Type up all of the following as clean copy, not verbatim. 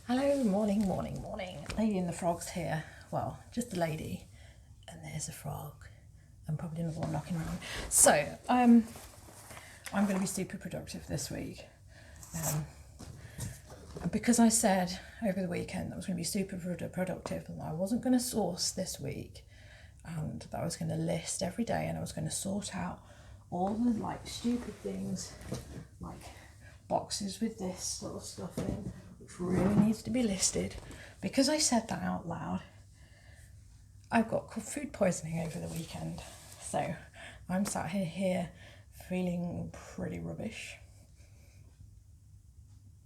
Hello, morning, morning, morning. Lady and the frog's here. Well, just the lady, and there's a frog, and probably another one knocking around. So, I'm going to be super productive this week. Because I said over the weekend that I was going to be super productive, and I wasn't going to source this week, and that I was going to list every day, and I was going to sort out all the stupid things, like boxes with this sort of stuff in, which really needs to be listed. Because I said that out loud, I've got food poisoning over the weekend, so I'm sat here feeling pretty rubbish,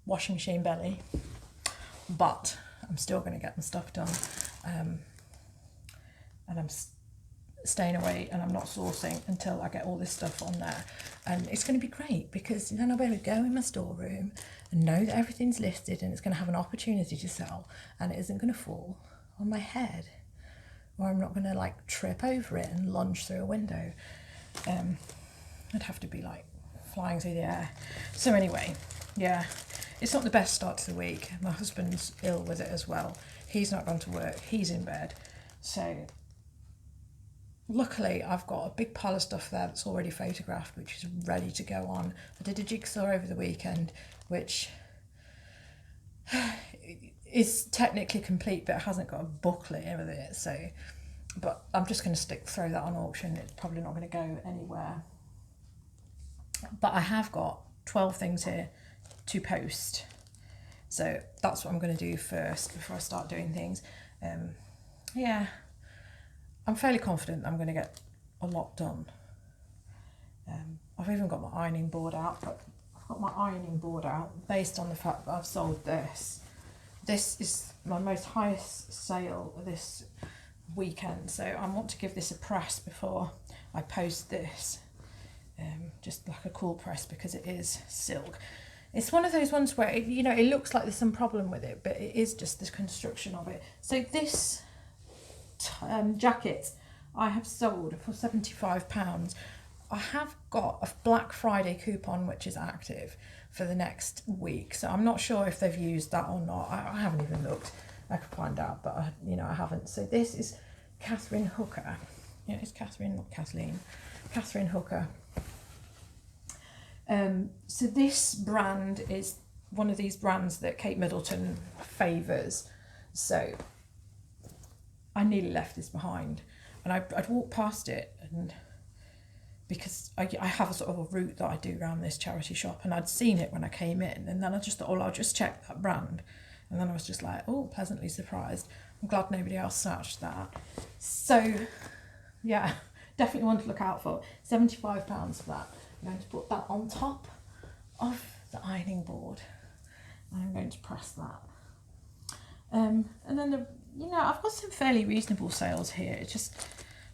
washing machine belly, but I'm still going to get the stuff done, and I'm staying away, and I'm not sourcing until I get all this stuff on there. And it's going to be great because then I'll be able to go in my storeroom and know that everything's listed, and it's going to have an opportunity to sell, and it isn't going to fall on my head, or I'm not going to trip over it and lunge through a window. I'd have to be flying through the air. So anyway, yeah, it's not the best start to the week. My husband's ill with it as well. He's not gone to work, he's in bed. So luckily I've got a big pile of stuff there that's already photographed, which is ready to go on. I did a jigsaw over the weekend, which is technically complete, but it hasn't got a booklet with it. So, but I'm just going to throw that on auction. It's probably not going to go anywhere. But I have got 12 things here to post. So that's what I'm going to do first before I start doing things. Yeah, I'm fairly confident I'm going to get a lot done. I've even got my ironing board out, but I've got my ironing board out based on the fact that I've sold this. This is my most highest sale this weekend, so I want to give this a press before I post this. Just like a cool press, because it is silk. It's one of those ones where it looks like there's some problem with it, but it is just the construction of it. So this jacket I have sold for £75. I have got a Black Friday coupon which is active for the next week, so I'm not sure if they've used that or not. I haven't even looked. I could find out, but I haven't. So this is Catherine Hooker. Yeah, it's Catherine, not Kathleen. Catherine Hooker. So this brand is one of these brands that Kate Middleton favours. So I nearly left this behind, and I'd walked past it, and because I have a sort of a route that I do around this charity shop, and I'd seen it when I came in, and then I just thought, oh, I'll just check that brand, and then I was just like, oh, pleasantly surprised. I'm glad nobody else snatched that. So yeah, definitely one to look out for. £75 for that. I'm going to put that on top of the ironing board, and I'm going to press that. And then I've got some fairly reasonable sales here. It's just,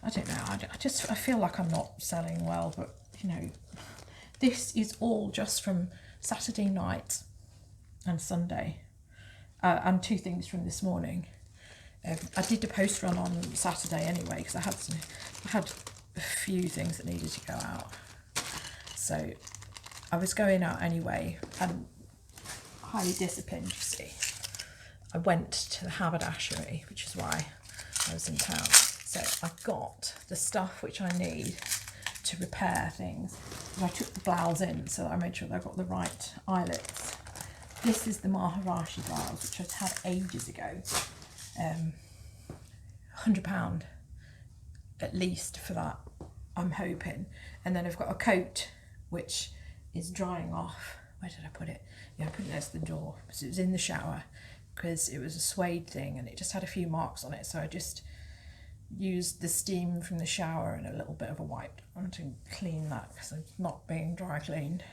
I don't know, I feel like I'm not selling well, but this is all just from Saturday night and Sunday, and two things from this morning. I did the post run on Saturday anyway, because I had a few things that needed to go out. So I was going out anyway, and highly disciplined, you see. I went to the haberdashery, which is why I was in town. So I got the stuff which I need to repair things. And I took the blouse in, so I made sure that I got the right eyelets. This is the Maharashi blouse, which I'd had ages ago. £100 at least for that, I'm hoping. And then I've got a coat which is drying off. Where did I put it? Yeah, I put it next to the door, because it was in the shower, because it was a suede thing and it just had a few marks on it. So I just used the steam from the shower and a little bit of a wipe to clean that, because it's not being dry cleaned.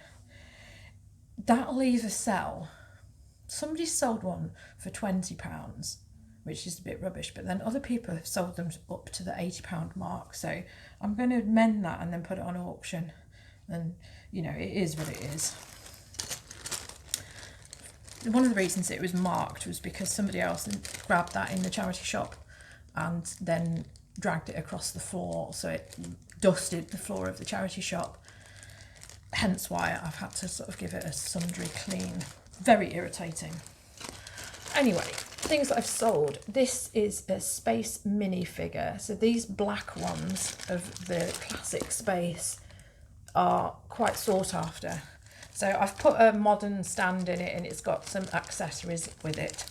That'll either sell. Somebody sold one for £20, which is a bit rubbish, but then other people have sold them up to the £80 mark. So I'm going to amend that and then put it on auction. And it is what it is. One of the reasons it was marked was because somebody else grabbed that in the charity shop and then dragged it across the floor, so it dusted the floor of the charity shop. Hence why I've had to sort of give it a sundry clean. Very irritating. Anyway, things that I've sold. This is a Space minifigure. So these black ones of the classic Space are quite sought after. So I've put a modern stand in it and it's got some accessories with it.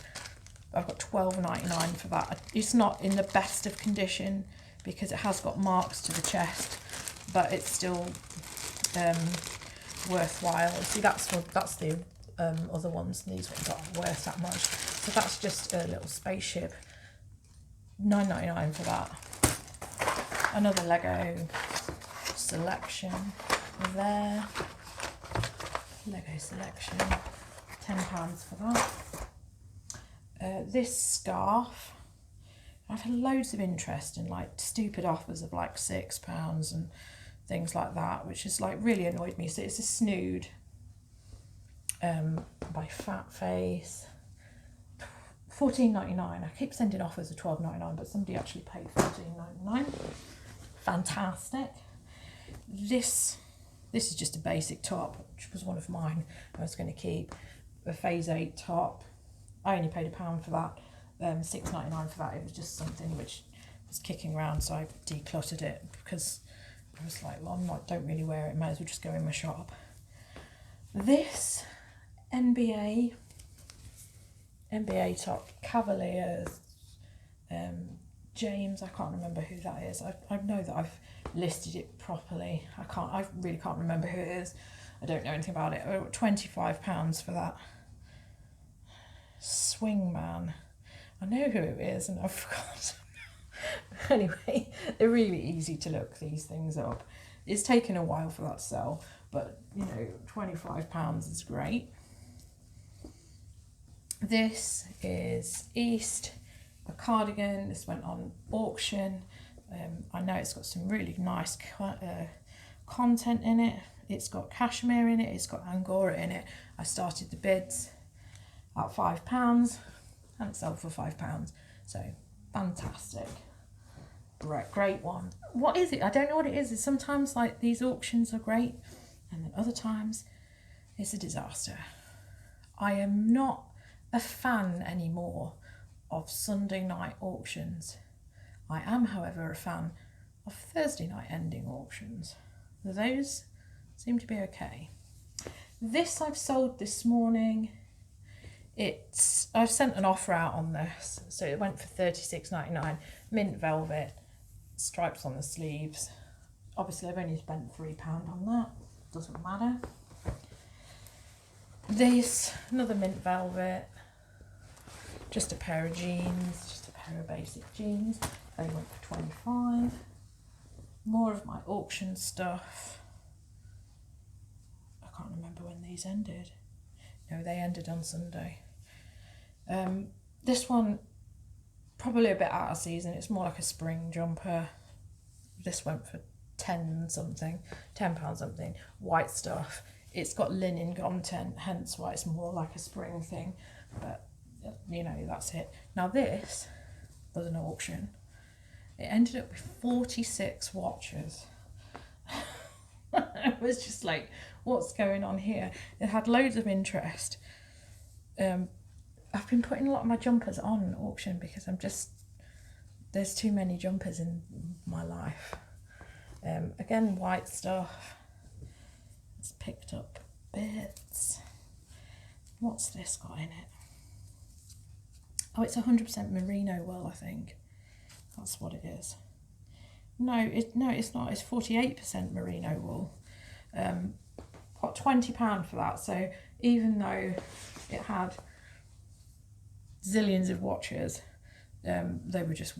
I've got $12.99 for that. It's not in the best of condition because it has got marks to the chest, but it's still worthwhile. See, that's the other ones. These ones aren't worth that much. So that's just a little spaceship. $9.99 for that. Another Lego selection there. Lego selection, £10 for that. This scarf, I've had loads of interest in like stupid offers of like £6 and things like that, which has like really annoyed me. So it's a snood by Fat Face, $14.99. I keep sending offers of $12.99, but somebody actually paid $14.99. Fantastic. This is just a basic top, which was one of mine I was going to keep. A Phase 8 top. I only paid £1 for that, $6.99 for that. It was just something which was kicking around, so I decluttered it because I was like, well, don't really wear it, might as well just go in my shop. This NBA top, Cavaliers, James, I can't remember who that is. I know that I've listed it properly. I really can't remember who it is. I don't know anything about it. I got £25 for that. Swingman. I know who it is and I've forgotten. Anyway, they're really easy to look these things up. It's taken a while for that to sell, but you know, £25 is great. This is East, a cardigan. This went on auction. I know it's got some really nice content in it. It's got cashmere in it. It's got Angora in it. I started the bids at £5 and it sold for £5. So fantastic. Great one. What is it? I don't know what it is. It's sometimes like these auctions are great and then other times it's a disaster. I am not a fan anymore of Sunday night auctions. I am, however, a fan of Thursday night ending auctions. Those seem to be okay. This I've sold this morning. I've sent an offer out on this, so it went for $36.99. Mint velvet, stripes on the sleeves. Obviously, I've only spent £3 on that. Doesn't matter. This, another mint velvet. Just a pair of jeans, just a pair of basic jeans. They went for $25. More of my auction stuff. I can't remember when these ended. No, they ended on Sunday. This one, probably a bit out of season. It's more like a spring jumper. This went for £10 something. White stuff. It's got linen content, hence why it's more like a spring thing. But, you know, that's it. Now this was an auction. It ended up with 46 watches. It was just like, what's going on here? It had loads of interest. I've been putting a lot of my jumpers on auction because there's too many jumpers in my life. Again, white stuff. It's picked up bits. What's this got in it? Oh, it's 100% merino wool, I think. That's what it is. No, it's not. It's 48% merino wool. Got £20 for that. So even though it had zillions of watches, they were just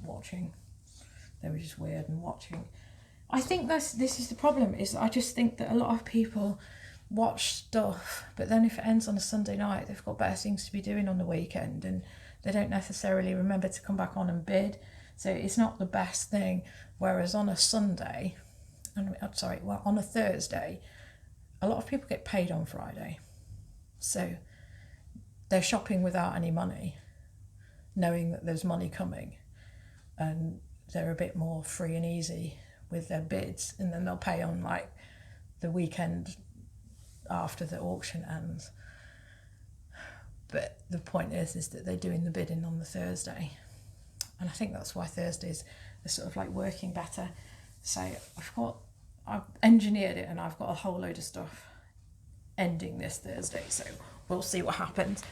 watching. They were just weird and watching. I think this is the problem. Is I just think that a lot of people watch stuff, but then if it ends on a Sunday night, they've got better things to be doing on the weekend, and they don't necessarily remember to come back on and bid. So it's not the best thing. Whereas on a Sunday, on a Thursday, a lot of people get paid on Friday. So they're shopping without any money, knowing that there's money coming, and they're a bit more free and easy with their bids, and then they'll pay on like the weekend after the auction ends. But the point is that they're doing the bidding on the Thursday. And I think that's why Thursdays are sort of like working better. So I've engineered it, and I've got a whole load of stuff ending this Thursday. So we'll see what happens.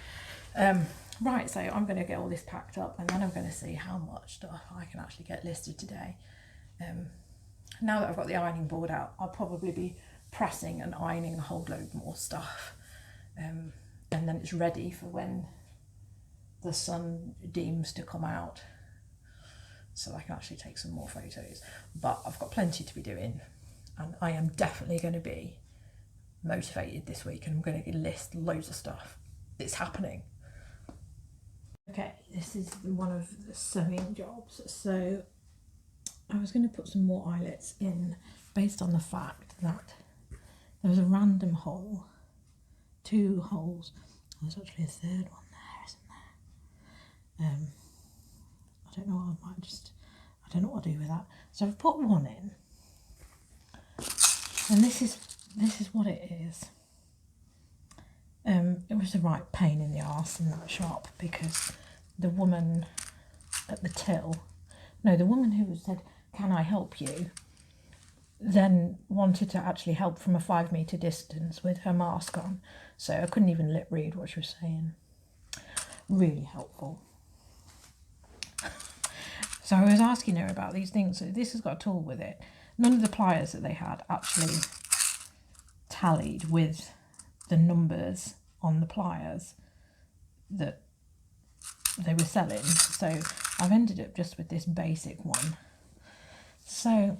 Right, so I'm going to get all this packed up, and then I'm going to see how much stuff I can actually get listed today. Now that I've got the ironing board out, I'll probably be pressing and ironing a whole load more stuff. And then it's ready for when the sun deems to come out, so I can actually take some more photos. But I've got plenty to be doing, and I am definitely going to be motivated this week, and I'm going to list loads of stuff. It's happening. Okay, this is one of the sewing jobs. So I was going to put some more eyelets in based on the fact that there was a random hole, 2 holes. There's actually a third one there, isn't there? I don't know. I don't know what I'll do with that. So I've put one in, and this is what it is. It was a right pain in the arse in that shop, because the woman at the till, the woman who said, "Can I help you?" then wanted to actually help from a 5 metre distance with her mask on. So I couldn't even lip read what she was saying. Really helpful. So I was asking her about these things. So this has got a tool with it. None of the pliers that they had actually tallied with the numbers on the pliers that they were selling. So I've ended up just with this basic one. So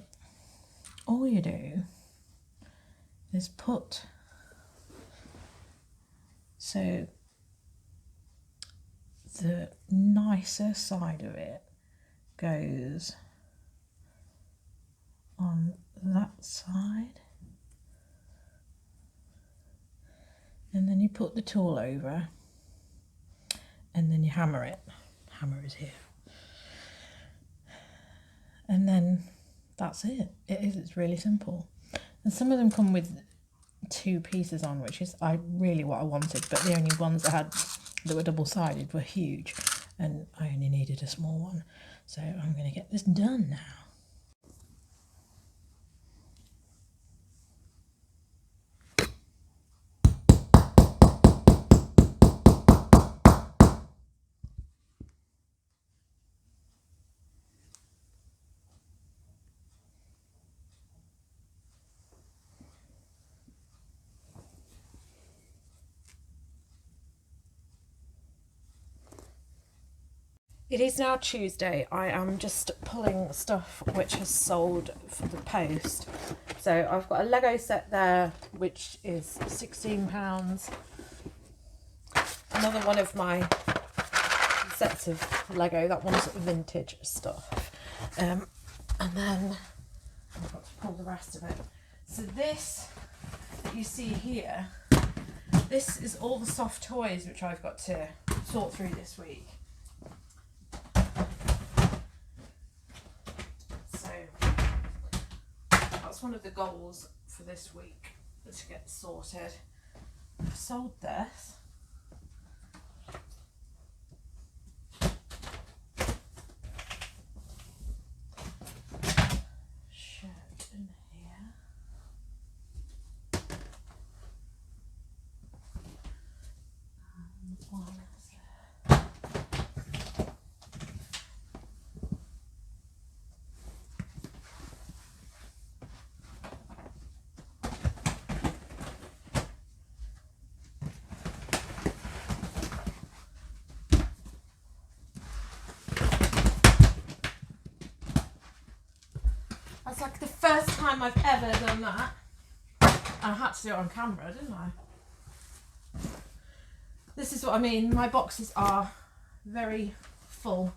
all you do is put, so the nicer side of it goes on that side, and then you put the tool over, and then you hammer it. Hammer is here. And then that's it. It's really simple. And some of them come with 2 pieces on, which is really what I wanted, but the only ones I had that were double-sided were huge, and I only needed a small one. So I'm going to get this done now. It is now Tuesday. I am just pulling stuff which has sold for the post. So I've got a Lego set there, which is £16. Another one of my sets of Lego, that one's vintage stuff. And then I've got to pull the rest of it. So this that you see here, this is all the soft toys which I've got to sort through this week. One of the goals for this week is to get sorted. I've sold this. Shirt in here. And one is there. That's like the first time I've ever done that. I had to do it on camera, didn't I? This is what I mean. My boxes are very full.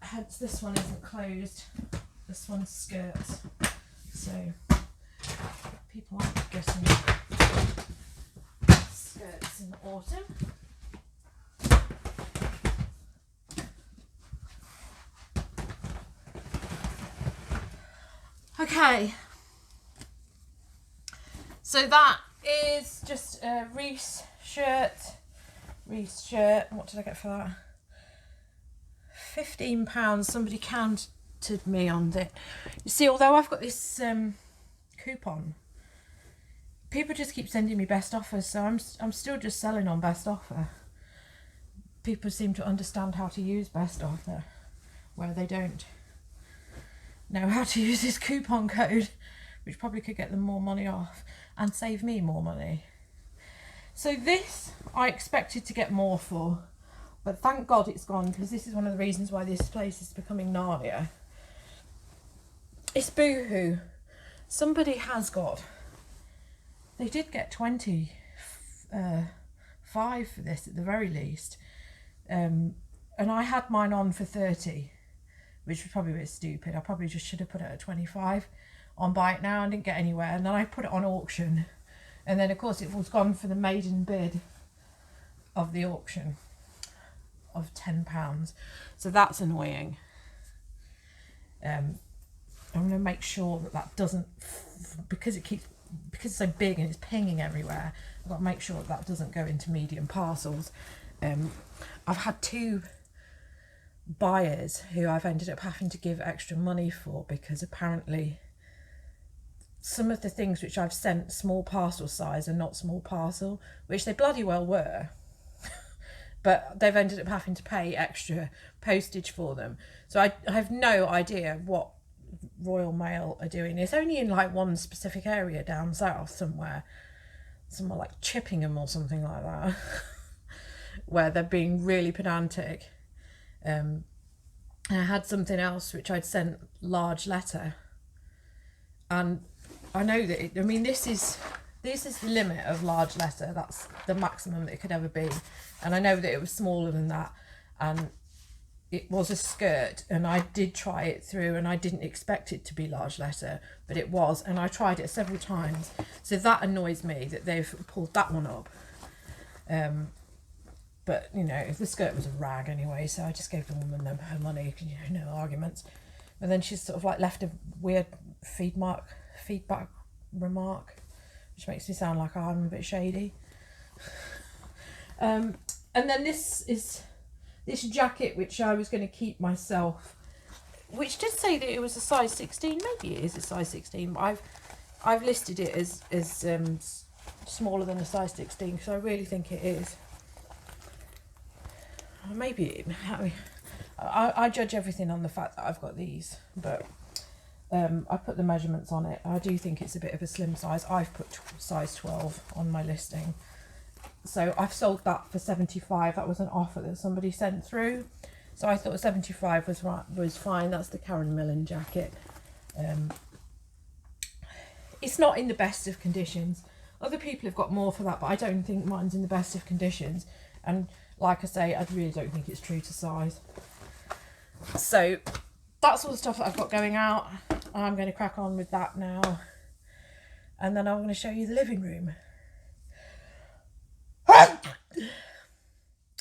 Hence this one isn't closed. This one's skirts. So people aren't getting skirts in the autumn. Okay, so that is just a Reese shirt. What did I get for that? £15. Somebody counted me on it. You see, although I've got this coupon, people just keep sending me best offers, so I'm still just selling on best offer. People seem to understand how to use best offer, where they don't know how to use this coupon code, which probably could get them more money off and save me more money. So this I expected to get more for, but thank God it's gone, because this is one of the reasons why this place is becoming Narnia. It's Boohoo. Somebody has got, they did get 25 for this at the very least, and I had mine on for 30, which was probably a bit stupid. I probably just should have put it at 25 on Buy It Now and didn't get anywhere, and then I put it on auction, and then of course it was gone for the maiden bid of the auction of £10. So that's annoying. I'm going to make sure that doesn't, because it's so big and it's pinging everywhere, I've got to make sure that doesn't go into medium parcels. I've had 2 buyers who I've ended up having to give extra money for, because apparently some of the things which I've sent small parcel size are not small parcel, which they bloody well were. But they've ended up having to pay extra postage for them. So I have no idea what Royal Mail are doing. It's only in like one specific area down south somewhere like Chippingham or something like that, where they're being really pedantic. I had something else which I'd sent large letter, and I know that this is the limit of large letter. That's the maximum that it could ever be, and I know that it was smaller than that, and it was a skirt, and I did try it through, and I didn't expect it to be large letter, but it was, and I tried it several times. So that annoys me that they've pulled that one up. But the skirt was a rag anyway, so I just gave the woman her money. No arguments. And then she's sort of like left a weird feedback remark, which makes me sound like I'm a bit shady. And then this jacket, which I was going to keep myself, which did say that it was a size 16. Maybe it is a size 16, but I've listed it as smaller than a size 16, because I really think it is. Maybe I judge everything on the fact that I've got these, but I put the measurements on it. I do think it's a bit of a slim size. I've put size 12 on my listing, so I've sold that for 75. That was an offer that somebody sent through, so I thought 75 was fine. That's the Karen Millen jacket. It's not in the best of conditions. Other people have got more for that, but I don't think mine's in the best of conditions, and like I say, I really don't think it's true to size. So that's all the stuff that I've got going out. I'm going to crack on with that now, and then I'm going to show you the living room.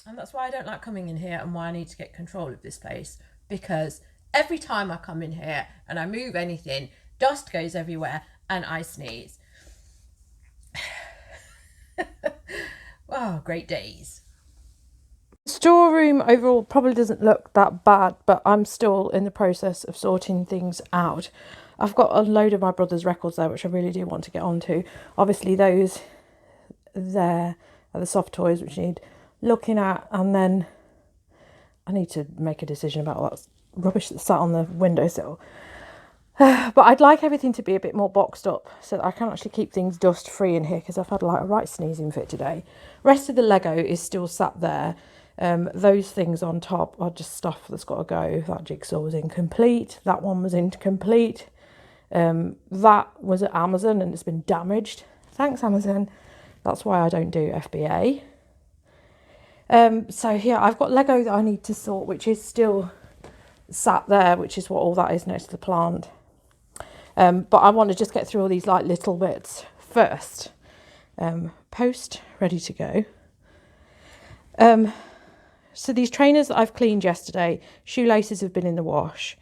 And that's why I don't like coming in here, and why I need to get control of this place, because every time I come in here and I move anything, dust goes everywhere and I sneeze. Oh, great days. Storeroom overall probably doesn't look that bad, but I'm still in the process of sorting things out. I've got a load of my brother's records there, which I really do want to get onto. Obviously those there are the soft toys which need looking at, and then I need to make a decision about all that rubbish that's sat on the windowsill. But I'd like everything to be a bit more boxed up so that I can actually keep things dust free in here, because I've had like a right sneezing fit today. Rest of the Lego is still sat there. Those things on top are just stuff that's got to go. That jigsaw was incomplete. That one was incomplete. That was at Amazon and it's been damaged. Thanks, Amazon. That's why I don't do FBA. So here I've got Lego that I need to sort, which is still sat there, which is what all that is next to the plant. But I want to just get through all these like little bits first. Post ready to go. So these trainers that I've cleaned yesterday, shoelaces have been in the wash,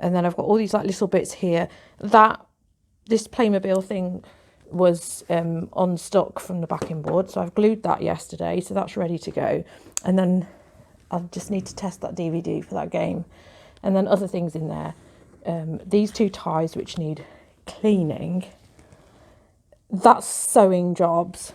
and then I've got all these like little bits here. This Playmobil thing was unstuck from the backing board, so I've glued that yesterday, so that's ready to go. And then I just need to test that DVD for that game. And then other things in there. These 2 ties which need cleaning. That's sewing jobs.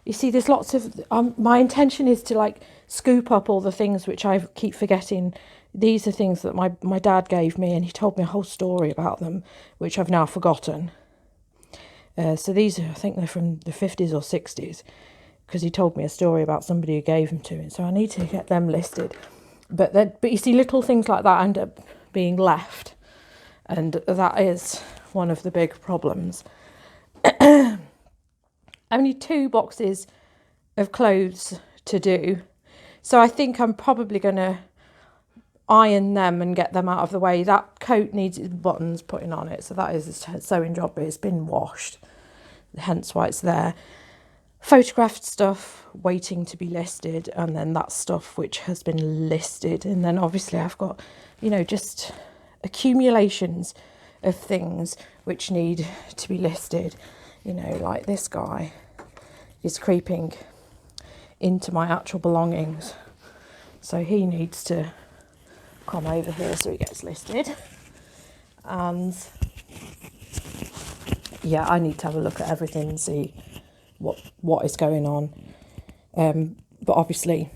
You see, there's lots of... my intention is to like scoop up all the things which I keep forgetting. These are things that my dad gave me, and he told me a whole story about them, which I've now forgotten. So these are, I think they're from the 50s or 60s, because he told me a story about somebody who gave them to him. So I need to get them listed. But you see, little things like that end up being left, and that is one of the big problems. Only 2 boxes of clothes to do, so I think I'm probably going to iron them and get them out of the way. That coat needs its buttons putting on it, so that is a sewing job, but it's been washed, hence why it's there. Photographed stuff waiting to be listed, and then that stuff which has been listed. And then obviously I've got, you know, just accumulations of things which need to be listed. You know, like this guy is creeping into my actual belongings, so he needs to come over here so he gets listed. And yeah, I need to have a look at everything and see what is going on. But obviously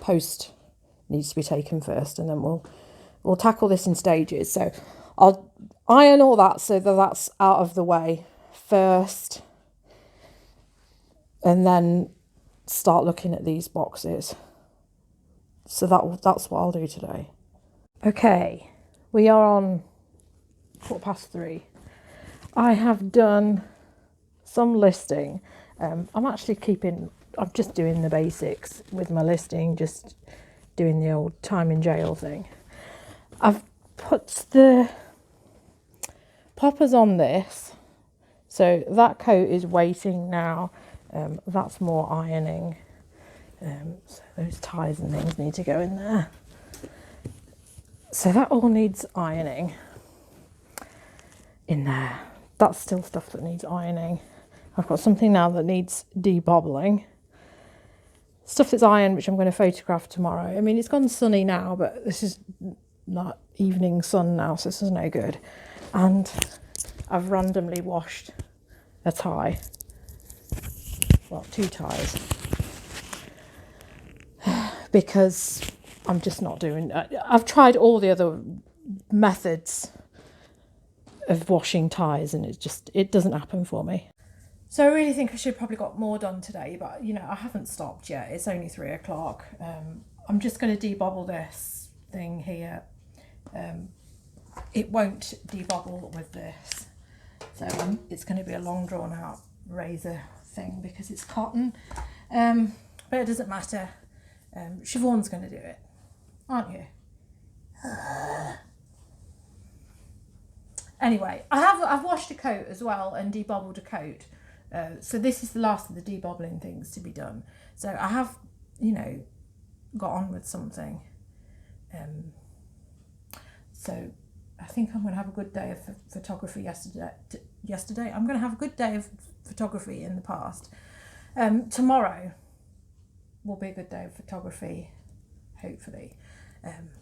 post needs to be taken first, and then we'll tackle this in stages. So I'll iron all that so that that's out of the way first, and then start looking at these boxes. So that's what I'll do today. Okay, we are on 3:15. I have done some listing. I'm just doing the basics with my listing, just doing the old time in jail thing. I've put the poppers on this, so that coat is waiting now. That's more ironing. So those ties and things need to go in there. So that all needs ironing in there. That's still stuff that needs ironing. I've got something now that needs debobbling. Stuff that's ironed, which I'm going to photograph tomorrow. I mean, it's gone sunny now, but this is not evening sun now, so this is no good. And I've randomly washed a tie. Well, 2 ties. Because I'm just not doing... I've tried all the other methods of washing ties, and it doesn't happen for me. So I really think I should probably got more done today, but you know, I haven't stopped yet. It's only 3 o'clock. I'm just going to debobble this thing here. It won't debobble with this, so it's going to be a long drawn out razor thing because it's cotton, but it doesn't matter. Siobhan's going to do it, aren't you? Anyway, I've washed a coat as well and debobbled a coat. So this is the last of the debobbling things to be done. So I have, you know, got on with something. So I think I'm going to have a good day of photography yesterday. I'm going to have a good day of photography in the past. Tomorrow will be a good day of photography, hopefully.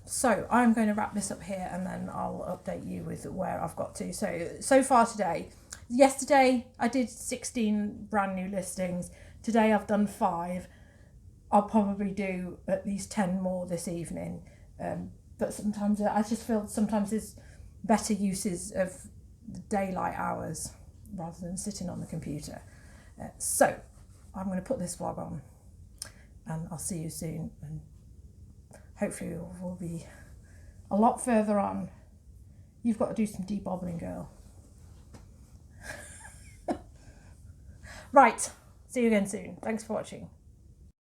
So I'm going to wrap this up here, and then I'll update you with where I've got to. So far today, yesterday I did 16 brand new listings. Today I've done 5. I'll probably do at least 10 more this evening. But sometimes I just feel sometimes there's better uses of the daylight hours rather than sitting on the computer. So I'm going to put this vlog on, and I'll see you soon. And hopefully we'll be a lot further on. You've got to do some debobbling, girl. Right, see you again soon. Thanks for watching.